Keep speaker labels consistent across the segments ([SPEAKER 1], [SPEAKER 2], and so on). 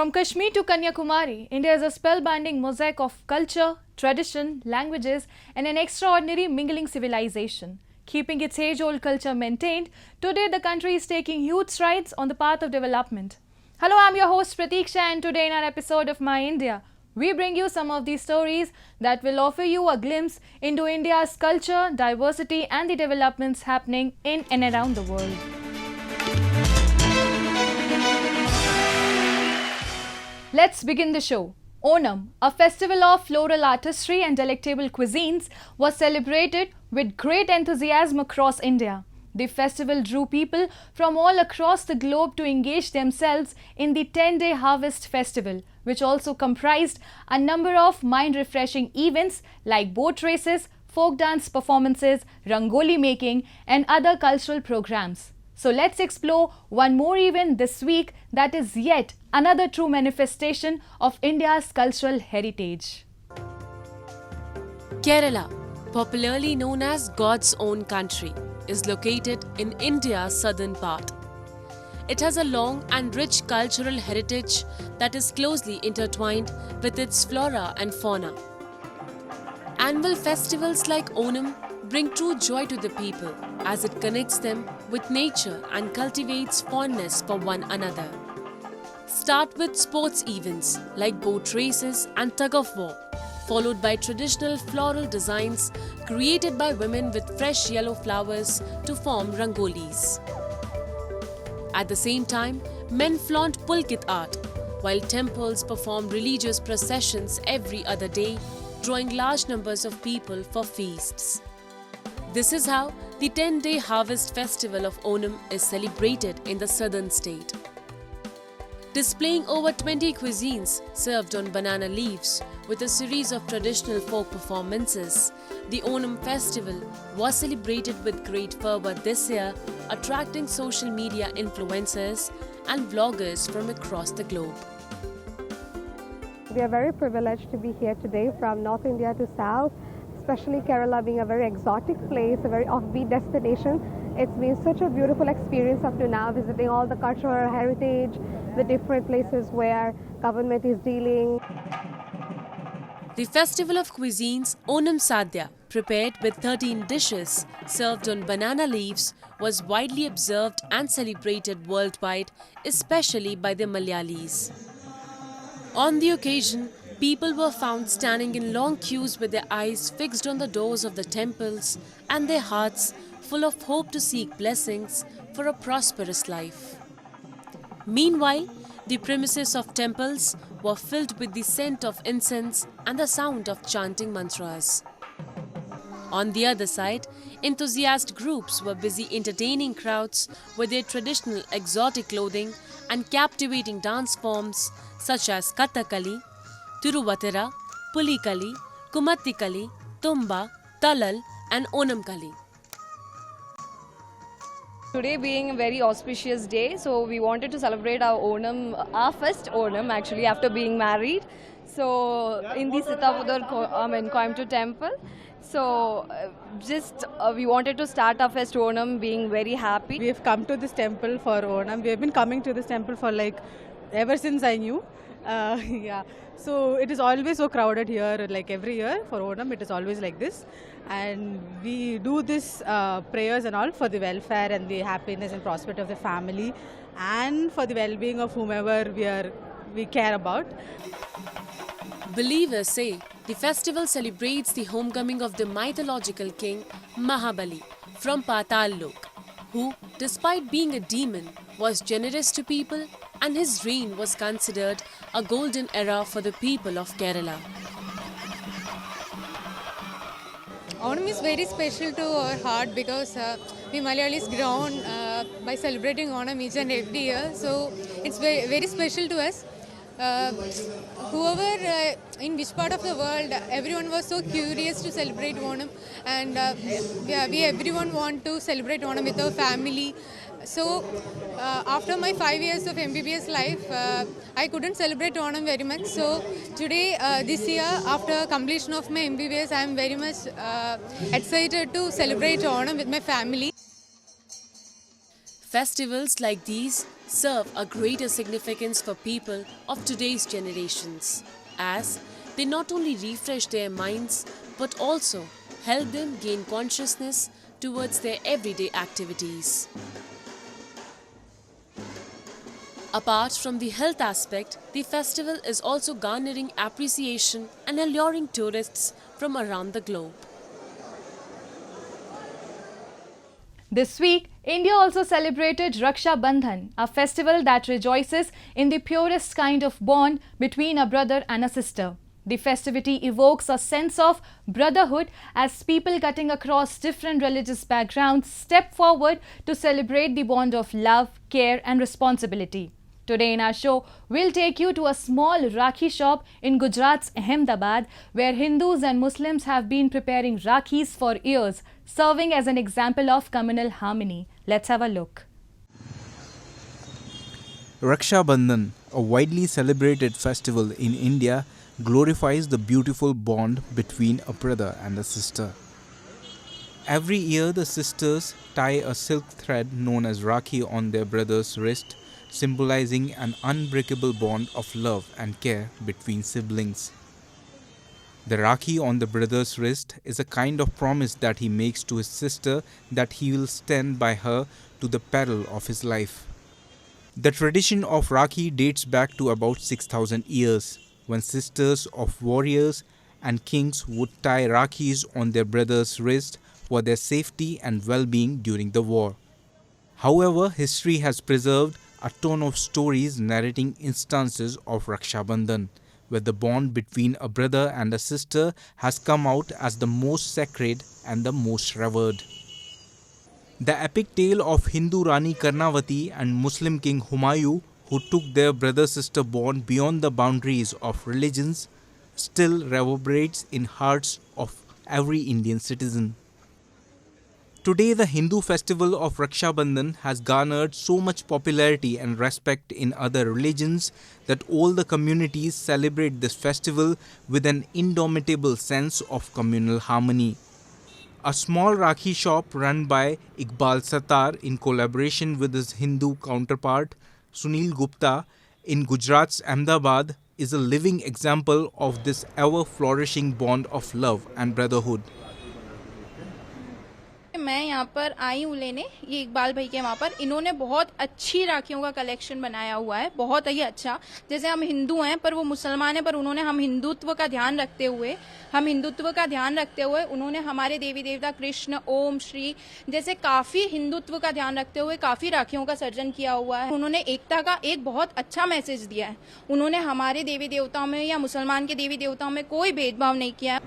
[SPEAKER 1] From Kashmir to Kanyakumari, India is a spellbinding mosaic of culture, tradition, languages, and an extraordinary mingling civilization. Keeping its age-old culture maintained, today the country is taking huge strides on the path of development. Hello, I'm your host Pratiksha, and today in our episode of My India, we bring you some of these stories that will offer you a glimpse into India's culture, diversity, and the developments happening in and around the world. Let's begin the show. Onam, a festival of floral artistry and delectable cuisines, was celebrated with great enthusiasm across India. The festival drew people from all across the globe to engage themselves in the 10-day harvest festival, which also comprised a number of mind-refreshing events like boat races, folk dance performances, rangoli making, and other cultural programs. So let's explore one more event this week that is yet another true manifestation of India's cultural heritage.
[SPEAKER 2] Kerala, popularly known as God's own country, is located in India's southern part. It has a long and rich cultural heritage that is closely intertwined with its flora and fauna. Annual festivals like Onam bring true joy to the people as it connects them with nature and cultivates fondness for one another. Start with sports events like boat races and tug of war, followed by traditional floral designs created by women with fresh yellow flowers to form rangolis. At the same time, men flaunt pulkit art, while temples perform religious processions every other day, drawing large numbers of people for feasts. This is how the 10-day harvest festival of Onam is celebrated in the southern state. Displaying over 20 cuisines served on banana leaves with a series of traditional folk performances, the Onam festival was celebrated with great fervor this year, attracting social media influencers and vloggers from across the globe.
[SPEAKER 3] We are very privileged to be here today from North India to South, especially Kerala being a very exotic place, a very offbeat destination. It's been such a beautiful experience up to now, visiting all the cultural heritage, the different places where government is dealing.
[SPEAKER 2] The Festival of Cuisines, Onam Sadhya, prepared with 13 dishes served on banana leaves, was widely observed and celebrated worldwide, especially by the Malayalis. On the occasion, people were found standing in long queues with their eyes fixed on the doors of the temples and their hearts full of hope to seek blessings for a prosperous life. Meanwhile, the premises of temples were filled with the scent of incense and the sound of chanting mantras. On the other side, enthusiast groups were busy entertaining crowds with their traditional exotic clothing and captivating dance forms such as Kathakali, Tiruvatira, Pulikali, Kumattikali, Tumba, Talal and Onamkali.
[SPEAKER 4] Today being a very auspicious day, so we wanted to celebrate our Onam, our first Onam actually after being married. So in the Coimbatore temple. So we wanted to start our first Onam being very happy.
[SPEAKER 5] We have come to this temple for Onam. We have been coming to this temple for ever since I knew. Yeah. So it is always so crowded here, like every year for Onam, it is always like this. And we do this prayers and all for the welfare and the happiness and prosperity of the family and for the well-being of whomever we care about.
[SPEAKER 2] Believers say the festival celebrates the homecoming of the mythological king Mahabali from Patal Lok, who, despite being a demon, was generous to people, and his reign was considered a golden era for the people of Kerala.
[SPEAKER 6] Onam is very special to our heart because we Malayalis grown by celebrating Onam each and every year. So it's very, very special to us. Whoever in which part of the world, everyone was so curious to celebrate Onam, and everyone want to celebrate Onam with our family. So after my 5 years of MBBS life, I couldn't celebrate Onam very much. So today, this year, after completion of my MBBS, I am very much excited to celebrate Onam with my family.
[SPEAKER 2] Festivals like these serve a greater significance for people of today's generations, as they not only refresh their minds but also help them gain consciousness towards their everyday activities. Apart from the health aspect, the festival is also garnering appreciation and alluring tourists from around the globe.
[SPEAKER 1] This week, India also celebrated Raksha Bandhan, a festival that rejoices in the purest kind of bond between a brother and a sister. The festivity evokes a sense of brotherhood as people cutting across different religious backgrounds step forward to celebrate the bond of love, care and responsibility. Today in our show, we'll take you to a small Rakhi shop in Gujarat's Ahmedabad, where Hindus and Muslims have been preparing Rakhis for years, serving as an example of communal harmony. Let's have a look.
[SPEAKER 7] Raksha Bandhan, a widely celebrated festival in India, glorifies the beautiful bond between a brother and a sister. Every year, the sisters tie a silk thread known as Rakhi on their brother's wrist, symbolizing an unbreakable bond of love and care between siblings. The Rakhi on the brother's wrist is a kind of promise that he makes to his sister that he will stand by her to the peril of his life. The tradition of Rakhi dates back to about 6,000 years, when sisters of warriors and kings would tie Rakhis on their brother's wrist for their safety and well-being during the war. However, history has preserved a ton of stories narrating instances of Raksha Bandhan, where the bond between a brother and a sister has come out as the most sacred and the most revered. The epic tale of Hindu Rani Karnavati and Muslim King Humayun, who took their brother-sister bond beyond the boundaries of religions, still reverberates in hearts of every Indian citizen. Today, the Hindu festival of Raksha Bandhan has garnered so much popularity and respect in other religions that all the communities celebrate this festival with an indomitable sense of communal harmony. A small Rakhi shop run by Iqbal Sattar in collaboration with his Hindu counterpart Sunil Gupta in Gujarat's Ahmedabad is a living example of this ever-flourishing bond of love and brotherhood.
[SPEAKER 8] मैं यहाँ पर आई हूँ लेने, ये इकबाल भाई के वहाँ पर इन्होंने बहुत अच्छी राखियों का कलेक्शन बनाया हुआ है, बहुत ही अच्छा। जैसे हम हिंदू हैं पर वो मुसलमान हैं, पर उन्होंने हिंदुत्व का ध्यान रखते हुए उन्होंने हमारे देवी देवता कृष्ण, ओम, श्री जैसे काफी हिंदुत्व का ध्यान रखते हुए काफी राखियों का सर्जन किया हुआ है। उन्होंने एकता का एक बहुत अच्छा मैसेज दिया है। उन्होंने हमारे देवी देवताओं में या मुसलमान के देवी देवताओं में कोई भेदभाव नहीं किया।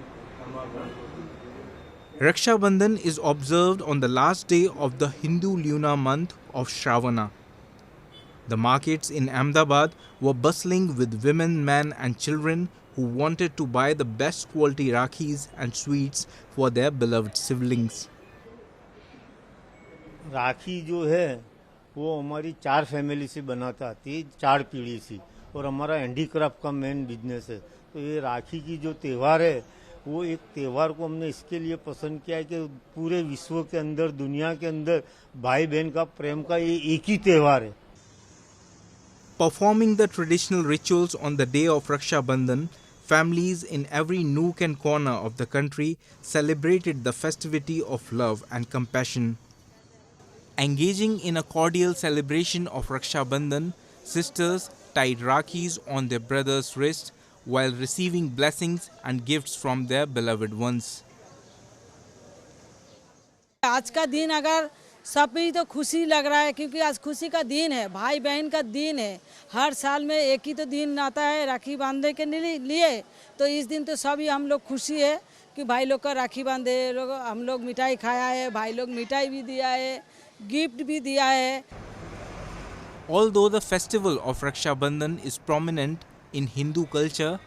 [SPEAKER 7] Raksha Bandhan is observed on the last day of the Hindu lunar month of Shravana. The markets in Ahmedabad were bustling with women, men and children who wanted to buy the best quality Rakhis and sweets for their beloved siblings.
[SPEAKER 9] राखी जो है वो हमारी 4 family से बनाता आती है, 4 पीढ़ी से, और हमारा हैंडीक्राफ्ट का मेन बिजनेस है। तो ये राखी की जो त्यौहार है वो एक त्यौहार को हमने इसके लिए पसंद किया है कि पूरे विश्व के अंदर, दुनिया के अंदर भाई बहन का प्रेम का ये एक ही त्यौहार है।
[SPEAKER 7] Performing the traditional rituals on the day of Raksha Bandhan, families in every nook and corner of the country celebrated the festivity of love and compassion. Engaging in a cordial celebration of Raksha Bandhan, sisters tied Rakhis on their brothers' wrists while receiving blessings and gifts from their beloved ones.
[SPEAKER 10] आज का दिन अगर सब भी तो खुशी लग रहा है, क्योंकि आज खुशी का दिन है, भाई बहन का दिन है। हर साल में एक ही तो दिन आता है राखी बांधने के लिए, तो इस दिन तो सभी हम लोग खुशी है कि भाई लोग का राखी बांधे, हम लोग मिठाई खाया है, भाई लोग मिठाई भी दिया है, गिफ्ट भी दिया है।
[SPEAKER 7] Although the festival of Raksha Bandhan is prominent in Hindu culture,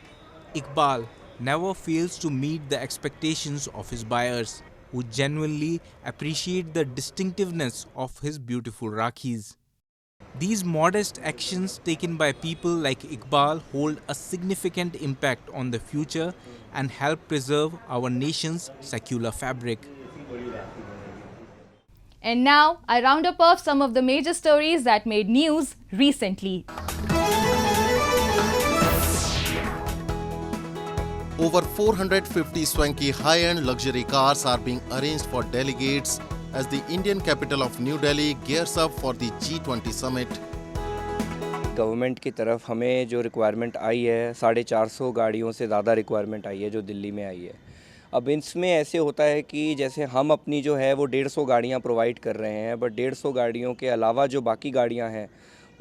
[SPEAKER 7] Iqbal never fails to meet the expectations of his buyers, who genuinely appreciate the distinctiveness of his beautiful Rakhis. These modest actions taken by people like Iqbal hold a significant impact on the future and help preserve our nation's secular fabric.
[SPEAKER 1] And now, I round up some of the major stories that made news recently.
[SPEAKER 11] Over 450 swanky high-end luxury cars are being arranged for delegates as the Indian capital of New Delhi gears up for the G20 summit.
[SPEAKER 12] Government की तरफ हमें जो requirement आई है 450 गाड़ियों से ज़्यादा requirement आई है जो दिल्ली में आई है। अब इसमें ऐसे होता है कि जैसे हम अपनी जो है वो 150 गाड़ियाँ प्रोवाइड कर रहे हैं, बट 150 गाड़ियों के अलावा जो बाकी गाड़ियाँ हैं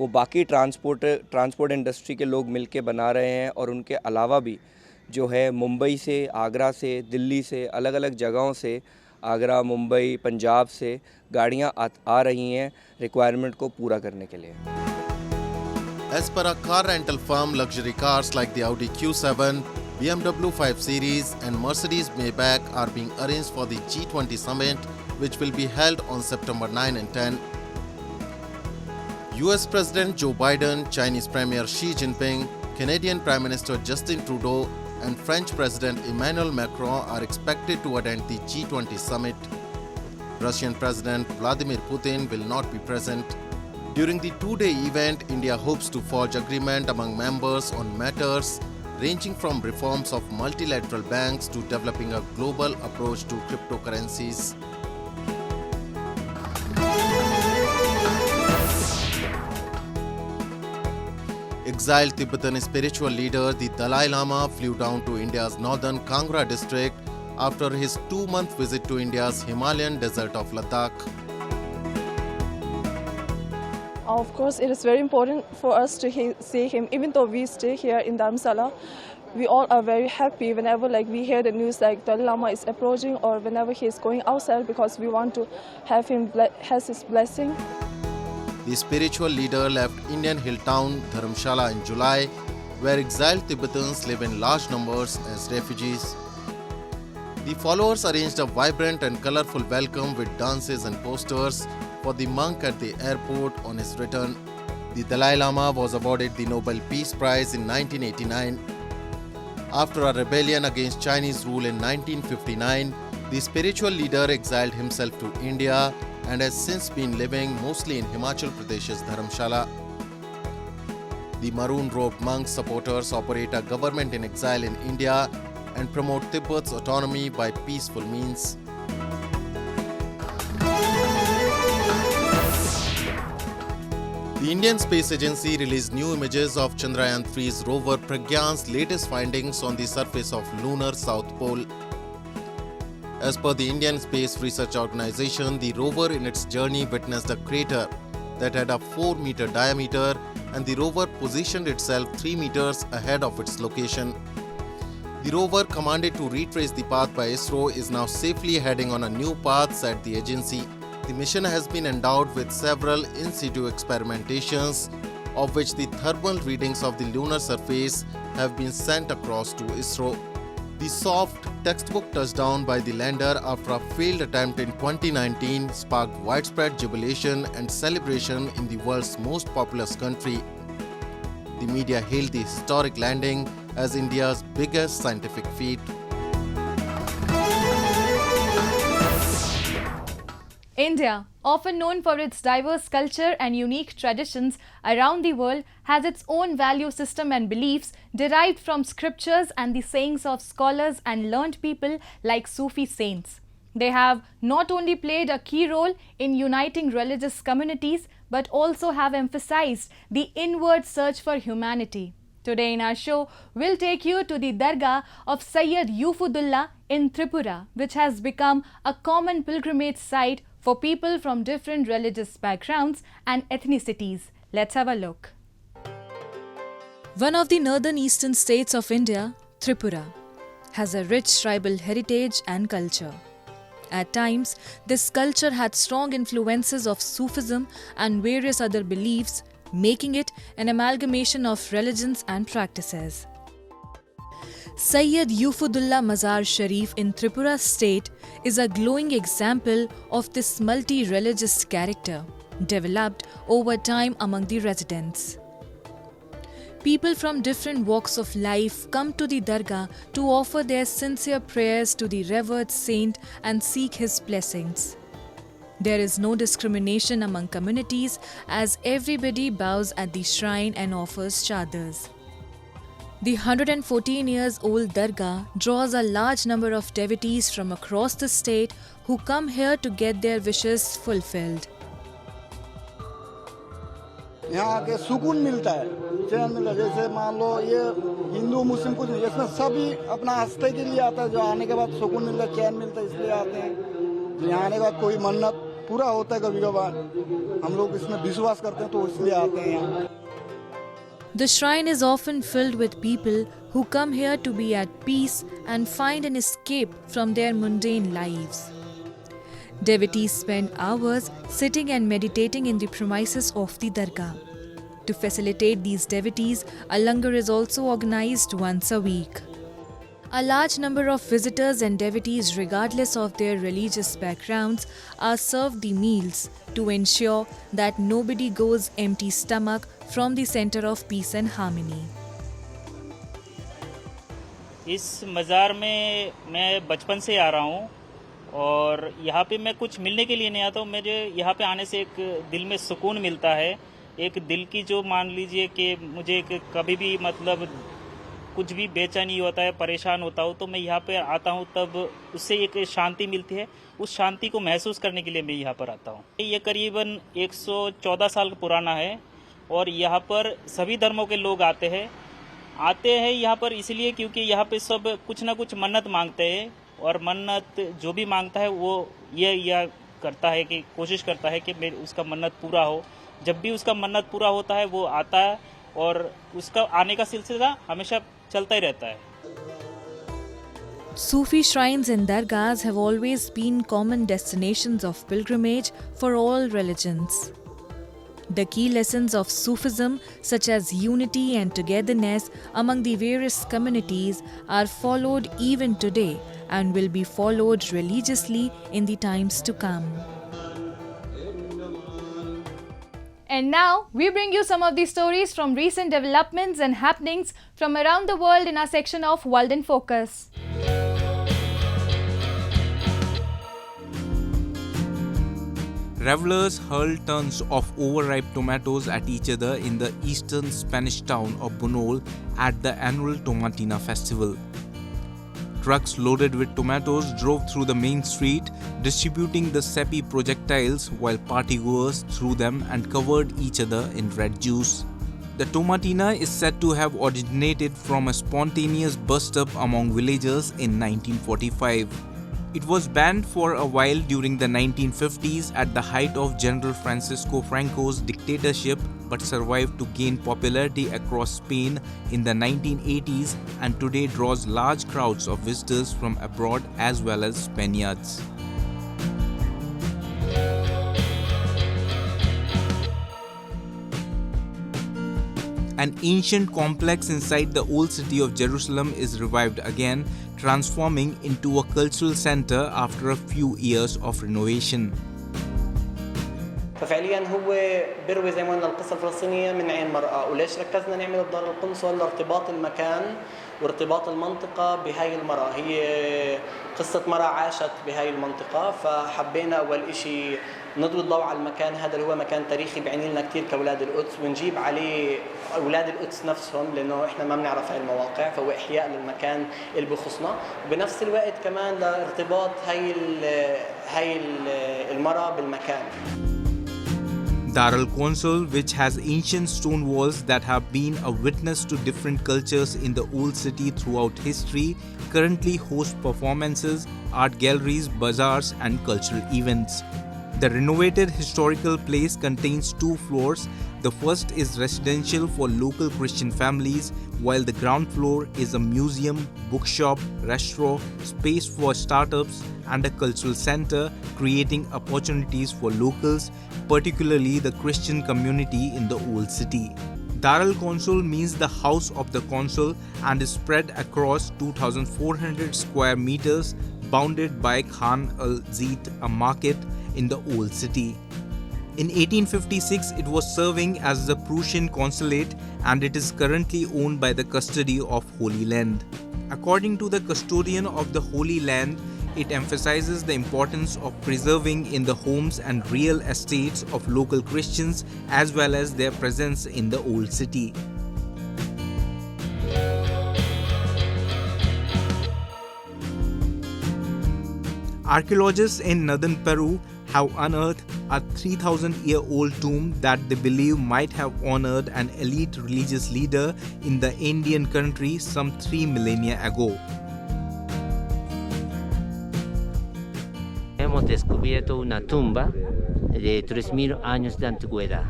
[SPEAKER 12] वो बाकी ट्रांसपोर्ट इंडस्ट्री के लोग मिलके बना रहे हैं, और उनके अलावा भी जो है मुंबई से, आगरा से, दिल्ली से, अलग अलग जगहों से, आगरा, मुंबई, पंजाब से गाड़ियाँ आ रही हैं रिक्वायरमेंट को पूरा करने के लिए।
[SPEAKER 11] As per a car rental firm, luxury cars like the Audi Q7, BMW 5 Series and Mercedes Maybach are being arranged for the G20 summit, which will be held on September 9 and 10. US President Joe Biden, Chinese Premier Xi Jinping, Canadian Prime Minister Justin Trudeau and French President Emmanuel Macron are expected to attend the G20 summit. Russian President Vladimir Putin will not be present. During the two-day event, India hopes to forge agreement among members on matters ranging from reforms of multilateral banks to developing a global approach to cryptocurrencies. Exiled Tibetan spiritual leader, the Dalai Lama, flew down to India's northern Kangra district after his 2-month visit to India's Himalayan desert of Ladakh.
[SPEAKER 13] Of course, it is very important for us to see him. Even though we stay here in Dharamsala, we all are very happy whenever we hear the news Dalai Lama is approaching, or whenever he is going outside, because we want to have him has his blessing.
[SPEAKER 11] The spiritual leader left Indian hill town Dharamshala in July, where exiled Tibetans live in large numbers as refugees. The followers arranged a vibrant and colorful welcome with dances and posters for the monk at the airport on his return. The Dalai Lama was awarded the Nobel Peace Prize in 1989. After a rebellion against Chinese rule in 1959, the spiritual leader exiled himself to India and has since been living mostly in Himachal Pradesh's Dharamshala. The maroon-robed monks' supporters operate a government in exile in India and promote Tibet's autonomy by peaceful means. The Indian Space Agency released new images of Chandrayan 3's rover Pragyan's latest findings on the surface of lunar South Pole. As per the Indian Space Research Organization, the rover in its journey witnessed a crater that had a 4-meter diameter, and the rover positioned itself 3 meters ahead of its location. The rover, commanded to retrace the path by ISRO, is now safely heading on a new path, said the agency. The mission has been endowed with several in situ experimentations, of which the thermal readings of the lunar surface have been sent across to ISRO. The soft, textbook touchdown by the lander after a failed attempt in 2019 sparked widespread jubilation and celebration in the world's most populous country. The media hailed the historic landing as India's biggest scientific feat.
[SPEAKER 1] India, often known for its diverse culture and unique traditions around the world, has its own value system and beliefs derived from scriptures and the sayings of scholars and learned people like Sufi saints. They have not only played a key role in uniting religious communities, but also have emphasized the inward search for humanity. Today in our show, we'll take you to the Dargah of Syed Yufudullah in Tripura, which has become a common pilgrimage site for people from different religious backgrounds and ethnicities. Let's have a look.
[SPEAKER 14] One of the northern eastern states of India, Tripura, has a rich tribal heritage and culture. At times, this culture had strong influences of Sufism and various other beliefs, making it an amalgamation of religions and practices. Syed Yufudullah Mazar Sharif in Tripura state is a glowing example of this multi-religious character developed over time among the residents. People from different walks of life come to the Dargah to offer their sincere prayers to the revered saint and seek his blessings. There is no discrimination among communities as everybody bows at the shrine and offers chadars. The 114 years old Dargah draws a large number of devotees from across the state who come here to get their wishes fulfilled.
[SPEAKER 15] यहाँ आके सुकून मिलता है, चैन मिलता है। जैसे मान लो ये हिंदू मुस्लिम कुछ नहीं, इसमें सभी अपना आस्था के लिए आता है। जो आने के बाद सुकून मिलता है, चैन मिलता है, इसलिए आते हैं। यहाँ आने के बाद कोई मन्नत पूरा होता है कभी कभार, हम लोग इसमें विश्वास करते हैं तो इसलिए आते हैं यहाँ।
[SPEAKER 14] The shrine is often filled with people who come here to be at peace and find an escape from their mundane lives. Devotees spend hours sitting and meditating in the premises of the Dargah. To facilitate these devotees, a langar is also organized once a week. A large number of visitors and devotees, regardless of their religious backgrounds, are served the meals to ensure that nobody goes empty stomach from the center of peace and harmony.
[SPEAKER 16] इस मज़ार में मैं बचपन से आ रहा हूँ और यहाँ पे मैं कुछ मिलने के लिए नहीं आता हूँ। मुझे यहाँ पे आने से एक दिल में सुकून मिलता है, एक दिल की जो मान लीजिए कि मुझे कभी भी मतलब कुछ भी बेचैनी होता है, परेशान होता हूँ, तो मैं यहाँ पे आता हूँ, तब उससे एक शांति मिलती है। उस शांति को महसूस करने के लिए मैं यहाँ पर आता हूँ। ये करीबन 114 साल पुराना है और यहाँ पर सभी धर्मों के लोग आते हैं यहाँ पर इसलिए क्योंकि यहाँ पे सब कुछ ना कुछ मन्नत मांगते हैं और मन्नत जो भी मांगता है वो ये करता है कि कोशिश करता है कि उसका मन्नत पूरा हो। जब भी उसका मन्नत पूरा होता है वो आता है और उसका आने का सिलसिला हमेशा चलता ही रहता है।
[SPEAKER 14] Sufi shrines and dargahs have always been common destinations of pilgrimage for all religions. The key lessons of Sufism, such as unity and togetherness among the various communities, are followed even today and will be followed religiously in the times to come.
[SPEAKER 1] And now, we bring you some of the stories from recent developments and happenings from around the world in our section of World in Focus.
[SPEAKER 7] Revelers hurled tons of overripe tomatoes at each other in the eastern Spanish town of Bunol at the annual Tomatina festival. Trucks loaded with tomatoes drove through the main street, distributing the seppi projectiles while partygoers threw them and covered each other in red juice. The Tomatina is said to have originated from a spontaneous bust-up among villagers in 1945. It was banned for a while during the 1950s at the height of General Francisco Franco's dictatorship, but survived to gain popularity across Spain in the 1980s and today draws large crowds of visitors from abroad as well as Spaniards. An ancient complex inside the old city of Jerusalem is revived again, transforming into a cultural center after a few years of renovation.
[SPEAKER 17] ففعليا هو بيروي زي ما قلنا القصه الفلسطينيه من عين مرأة، وليش ركزنا نعمل الدار القنصل لارتباط المكان وارتباط المنطقه بهاي المرأة. هي قصه مرأة عاشت بهاي المنطقه، فحبينا اول شيء نضوي الضوء على المكان هذا اللي هو مكان تاريخي بيعني لنا كثير كاولاد القدس، ونجيب عليه اولاد القدس نفسهم لانه احنا ما بنعرف هاي المواقع، فهو احياء للمكان اللي بخصنا، وبنفس الوقت كمان لارتباط هاي المرأة بالمكان.
[SPEAKER 7] Dar al-Consul, which has ancient stone walls that have been a witness to different cultures in the old city throughout history, currently hosts performances, art galleries, bazaars and cultural events. The renovated historical place contains 2 floors. The first is residential for local Christian families, while the ground floor is a museum, bookshop, restaurant, space for startups and a cultural center, creating opportunities for locals, particularly the Christian community in the old city. Dar al-Consul means the house of the consul and is spread across 2,400 square meters, bounded by Khan al-Zit, a market in the old city. In 1856, it was serving as the Prussian consulate and it is currently owned by the Custody of Holy Land. According to the custodian of the Holy Land, it emphasizes the importance of preserving in the homes and real estates of local Christians as well as their presence in the old city. Archaeologists in northern Peru have unearthed a 3,000-year-old tomb that they believe might have honored an elite religious leader in the Indian country some 3 millennia ago.
[SPEAKER 18] Hemos descubierto una tumba de 3.000 años de antigüedad.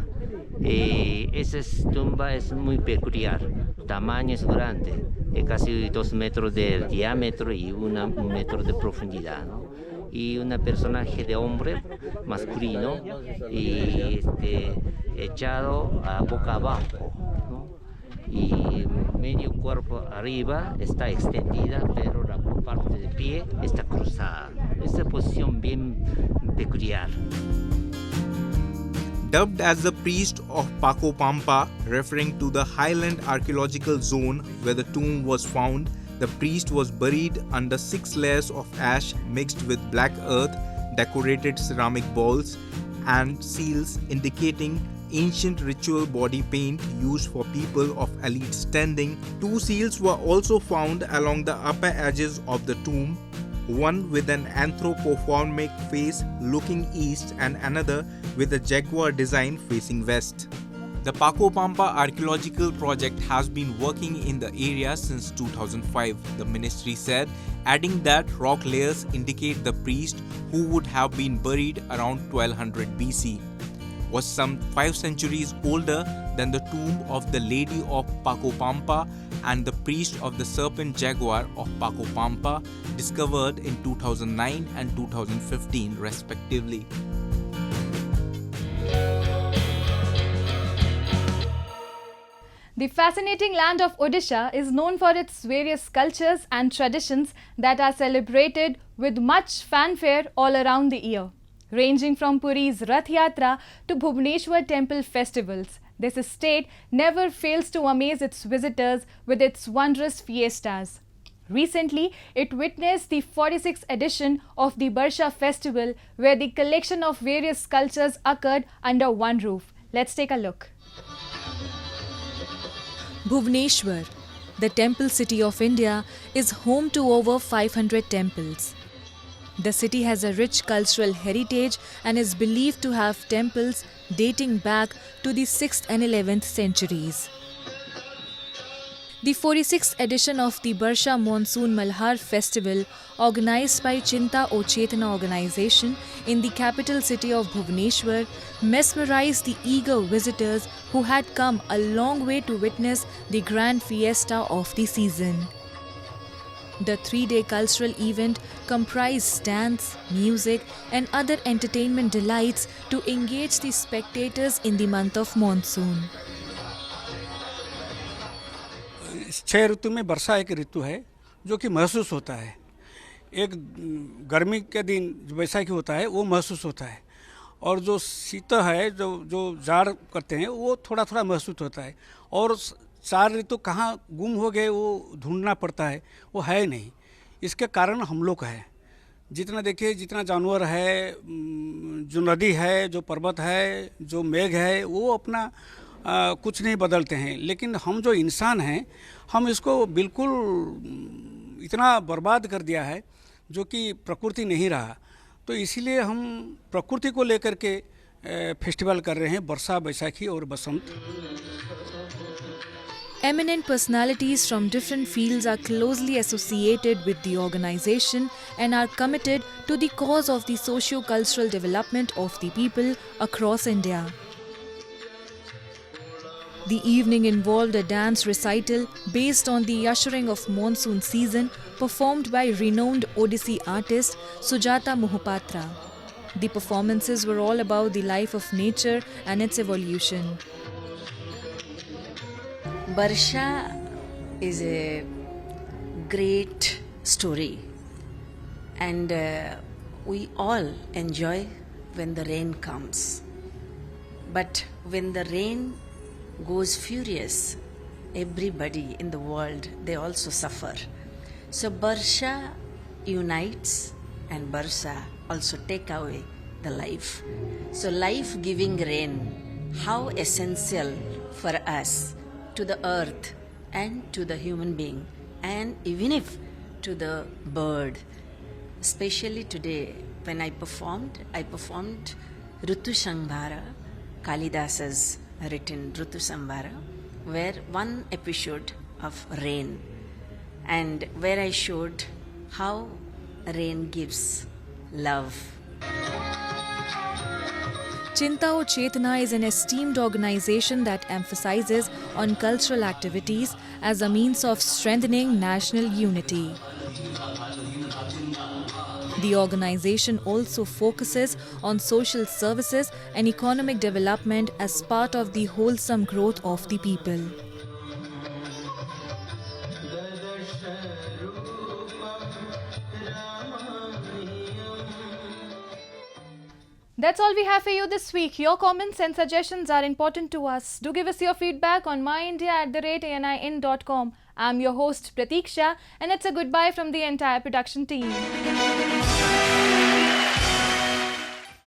[SPEAKER 18] Esa tumba es muy peculiar, tamaño es grande, casi 2 metros de diámetro y 1 metro de profundidad, ¿no? Y un personaje de hombre masculino y echado a boca abajo, ¿no? Y medio cuerpo arriba está extendida, pero la parte del pie está cruzada. Esa posición bien peculiar.
[SPEAKER 7] Dubbed as the priest of Paco Pampa, referring to the highland archaeological zone where the tomb was found, the priest was buried under 6 layers of ash mixed with black earth, decorated ceramic bowls, and seals indicating ancient ritual body paint used for people of elite standing. 2 seals were also found along the upper edges of the tomb, one with an anthropomorphic face looking east and another with a jaguar design facing west. The Paco Pampa Archaeological Project has been working in the area since 2005, the ministry said, adding that rock layers indicate the priest, who would have been buried around 1200 BC, was some 5 centuries older than the tomb of the Lady of Paco Pampa and the priest of the serpent jaguar of Paco Pampa, discovered in 2009 and 2015 respectively.
[SPEAKER 1] The fascinating land of Odisha is known for its various cultures and traditions that are celebrated with much fanfare all around the year. Ranging from Puri's Rath Yatra to Bhubaneswar temple festivals, this state never fails to amaze its visitors with its wondrous fiestas. Recently, it witnessed the 46th edition of the Barsha festival, where the collection of various cultures occurred under one roof. Let's take a look.
[SPEAKER 14] Bhubaneswar, the temple city of India, is home to over 500 temples. The city has a rich cultural heritage and is believed to have temples dating back to the 6th and 11th centuries. The 46th edition of the Barsha Monsoon Malhar Festival, organized by Chinta O Chetana organization in the capital city of Bhubaneswar, mesmerized the eager visitors who had come a long way to witness the grand fiesta of the season. The 3-day cultural event comprised dance, music, and other entertainment delights to engage the spectators in the month of monsoon.
[SPEAKER 19] 6 ऋतु में वर्षा एक ऋतु है जो कि महसूस होता है। एक गर्मी के दिन वैसाखी होता है वो महसूस होता है, और जो शीत है जो जाड़ करते हैं वो थोड़ा थोड़ा महसूस होता है, और 4 ऋतु कहाँ गुम हो गए वो ढूंढना पड़ता है, वो है नहीं। इसके कारण हम लोग हैं, जितना देखिए जितना जानवर है, जो नदी है, जो पर्वत है, जो मेघ है, वो अपना कुछ नहीं बदलते हैं, लेकिन हम जो इंसान हैं हम इसको बिल्कुल इतना बर्बाद कर दिया है जो कि प्रकृति नहीं रहा। तो इसीलिए हम प्रकृति को लेकर के फेस्टिवल कर रहे हैं, वर्षा, बैसाखी और बसंत।
[SPEAKER 14] Eminent personalities from different fields are closely associated with the organization and are committed to the cause of the socio-cultural development of the people across India. The evening involved a dance recital based on the ushering of monsoon season, performed by renowned Odissi artist Sujata Mohapatra. The performances were all about the life of nature and its evolution.
[SPEAKER 20] Barsha is a great story, and we all enjoy when the rain comes. But when the rain goes furious, everybody in the world, they also suffer. So Barsha unites and Barsha also take away the life. So life-giving rain, how essential for us, to the earth and to the human being, and even if to the bird. Especially today when I performed Ritu Sambhara, Kalidasa's written Ritu Sambhara, where one episode of rain, and where I showed how rain gives love.
[SPEAKER 14] Chinta O Chetna is an esteemed organization that emphasizes on cultural activities as a means of strengthening national unity. The organization also focuses on social services and economic development as part of the wholesome growth of the people.
[SPEAKER 1] That's all we have for you this week. Your comments and suggestions are important to us. Do give us your feedback on myindia@anin.com. I'm your host Pratiksha, and it's a goodbye from the entire production team.